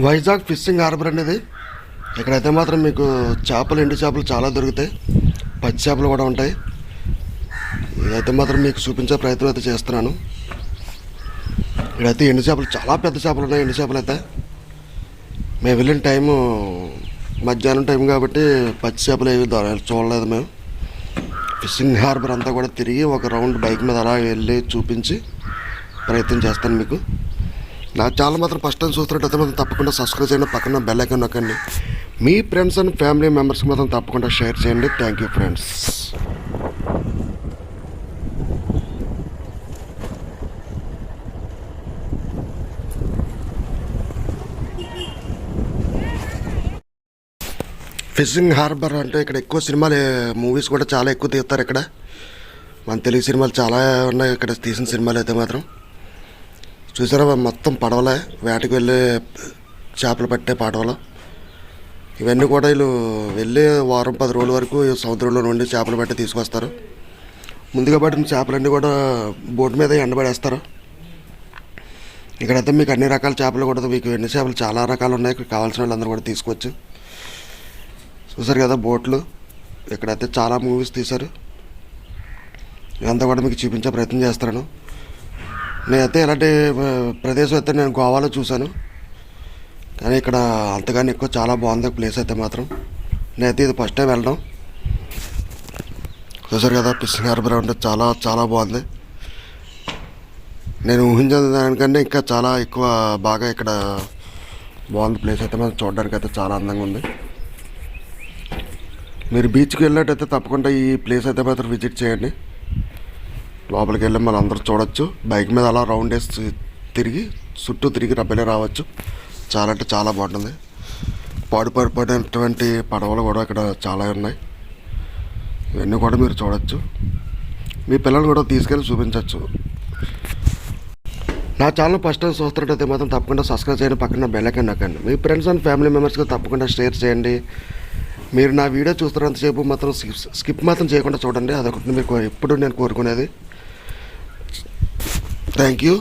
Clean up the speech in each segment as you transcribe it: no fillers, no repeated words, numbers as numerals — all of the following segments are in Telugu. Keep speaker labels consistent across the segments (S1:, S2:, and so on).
S1: వైజాగ్ ఫిషింగ్ హార్బర్ అనేది ఇక్కడైతే మాత్రం మీకు చేపలు ఎండు చేపలు చాలా దొరుకుతాయి. పచ్చి చేపలు కూడా ఉంటాయి. ఇదైతే మాత్రం మీకు చూపించే ప్రయత్నం అయితే చేస్తున్నాను. ఇక్కడైతే ఎండు చేపలు చాలా పెద్ద చేపలు ఉన్నాయి. ఎండు చేపలు అయితే మేము వెళ్ళిన టైము మధ్యాహ్నం టైం కాబట్టి పచ్చి చేపలు ఏవి చూడలేదు. మేము ఫిషింగ్ హార్బర్ అంతా కూడా తిరిగి ఒక రౌండ్ బైక్ మీద అలా వెళ్ళి చూపించి ప్రయత్నం చేస్తాను మీకు. నా ఛానల్ మాత్రం ఫస్ట్ టైం చూస్తున్నట్టయితే మాత్రం తప్పకుండా సబ్స్క్రైబ్ చేయండి, పక్కన బెల్ ఐకాన్ నొక్కండి. మీ ఫ్రెండ్స్ అండ్ ఫ్యామిలీ మెంబర్స్కి మాత్రం తప్పకుండా షేర్ చేయండి. Thank you friends. Fishing harbour అంటే ఇక్కడ ఎక్కువ సినిమాలు మూవీస్ కూడా చాలా ఎక్కువ తీస్తారు. ఇక్కడ మన తెలుగు సినిమాలు చాలా ఉన్నాయి. ఇక్కడ తీసిన సినిమాలు అయితే మాత్రం చూసారా, మొత్తం పడవలే, వేటకు వెళ్ళి చేపలు పట్టే పడవలు. ఇవన్నీ కూడా వీళ్ళు వెళ్ళి వారం 10 రోజుల వరకు సముద్రంలో నుండి చేపలు పట్టి తీసుకొస్తారు. ముందుగా పట్టిన చేపలన్నీ కూడా బోట్ మీద ఎండబడేస్తారు. ఇక్కడైతే మీకు అన్ని రకాల చేపలు కూడా, మీకు ఎన్ని చేపలు చాలా రకాలు ఉన్నాయి. ఇక్కడ కావాల్సిన వాళ్ళందరూ కూడా తీసుకోవచ్చు. చూసారు కదా బోట్లు. ఇక్కడైతే చాలా మూవీస్ తీశారు. ఇదంతా కూడా మీకు చూపించే ప్రయత్నం చేస్తాను. నేనైతే ఇలాంటి ప్రదేశం అయితే నేను గోవాలో చూశాను, కానీ ఇక్కడ అంతగాని ఎక్కువ చాలా బాగుంది ప్లేస్ అయితే మాత్రం. నేనైతే ఇది ఫస్ట్ టైం వెళ్ళడం. చూసారు కదా ఫిషింగ్ హార్బర్ అంటే చాలా చాలా బాగుంది. నేను ఊహించిన దానికంటే ఇంకా చాలా ఎక్కువ బాగా ఇక్కడ బాగుంది ప్లేస్ అయితే మాత్రం. చూడడానికి అయితే చాలా అందంగా ఉంది. మీరు బీచ్కి వెళ్ళినట్టయితే తప్పకుండా ఈ ప్లేస్ అయితే మాత్రం విజిట్ చేయండి. లోపలికి వెళ్ళి మనం అందరూ చూడొచ్చు. బైక్ మీద అలా రౌండ్ వేసి తిరిగి చుట్టూ తిరిగి రబ్బలే రావచ్చు. చాలా అంటే చాలా బాగుంటుంది. పాడుపడిపోయినటువంటి పడవలు కూడా ఇక్కడ చాలా ఉన్నాయి. ఇవన్నీ కూడా మీరు చూడొచ్చు. మీ పిల్లలు కూడా తీసుకెళ్ళి చూపించవచ్చు. నా ఛానల్ ఫస్ట్ టైం చూస్తున్నట్టయితే మాత్రం తప్పకుండా సబ్స్క్రైబ్ చేయండి, పక్కన బెల్ ఐకాన్ నొక్కండి. మీ ఫ్రెండ్స్ అండ్ ఫ్యామిలీ మెంబర్స్కి తప్పకుండా షేర్ చేయండి. మీరు నా వీడియో చూస్తున్నంతసేపు మాత్రం స్కిప్ మాత్రం చేయకుండా చూడండి. అదొకటి మీరు ఎప్పుడు నేను కోరుకునేది. Thank you.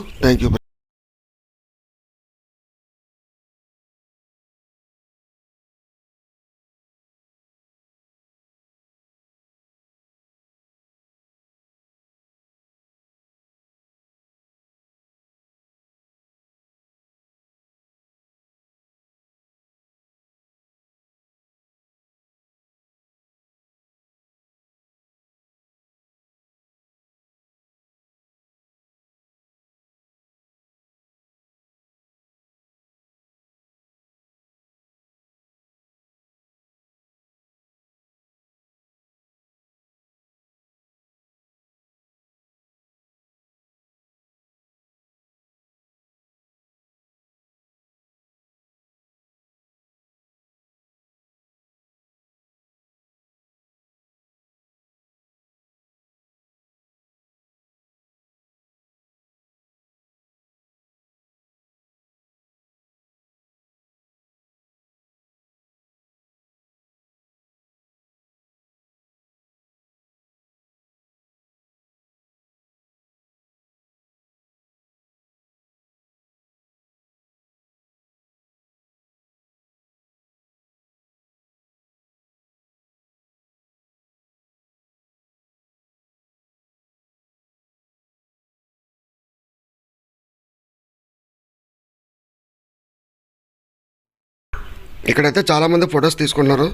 S1: ఇక్కడైతే చాలామంది ఫొటోస్ తీసుకుంటున్నారు.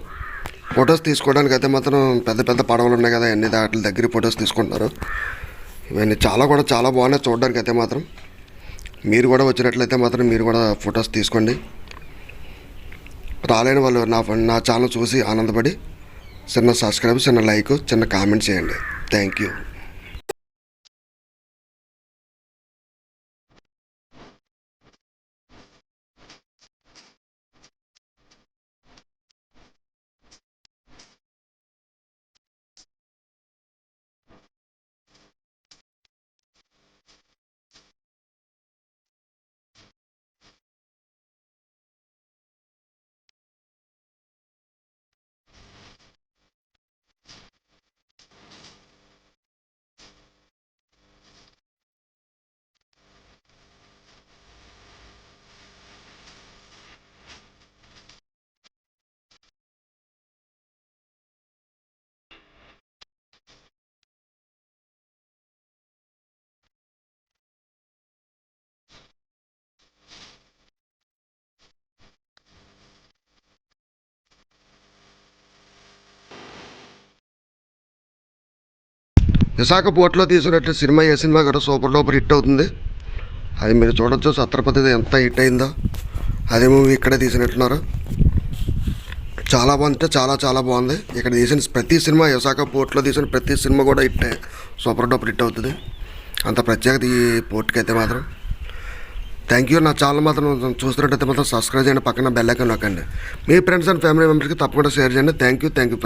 S1: ఫొటోస్ తీసుకోవడానికి అయితే మాత్రం పెద్ద పెద్ద పడవలు ఉన్నాయి కదా, అన్ని వాటి దగ్గర ఫొటోస్ తీసుకుంటున్నారు. ఇవన్నీ చాలా బాగున్నాయి చూడడానికి అయితే మాత్రం. మీరు కూడా వచ్చినట్లయితే మాత్రం మీరు కూడా ఫొటోస్ తీసుకోండి. రాలేని వాళ్ళు నా ఛానల్ చూసి ఆనందపడి చిన్న సబ్స్క్రైబ్, చిన్న లైక్, చిన్న కామెంట్ చేయండి. Thank you. విశాఖ పోర్ట్లో తీసినట్టు సినిమా ఏ సినిమా కూడా సూపర్ డూపర్ హిట్ అవుతుంది. అది మీరు చూడొచ్చు, ఛత్రపతి ఎంత హిట్ అయిందో. అదే మూవీ ఇక్కడే తీసినట్టున్నారు. చాలా బాగుంటే చాలా చాలా బాగుంది. ఇక్కడ తీసిన ప్రతి సినిమా, విశాఖ పోర్ట్లో తీసిన ప్రతి సినిమా కూడా హిట్, సూపర్ డూపర్ హిట్ అవుతుంది. అంత ప్రత్యేకత ఈ పోర్ట్కి అయితే మాత్రం. Thank you. నా ఛానల్ మాత్రం చూస్తున్నట్టయితే మాత్రం సబ్స్క్రైబ్ చేయండి, పక్కన బెల్ ఐకాన్ నొక్కండి. మీ ఫ్రెండ్స్ అండ్ ఫ్యామిలీ మెంబర్స్కి తప్పకుండా షేర్ చేయండి. Thank you friends.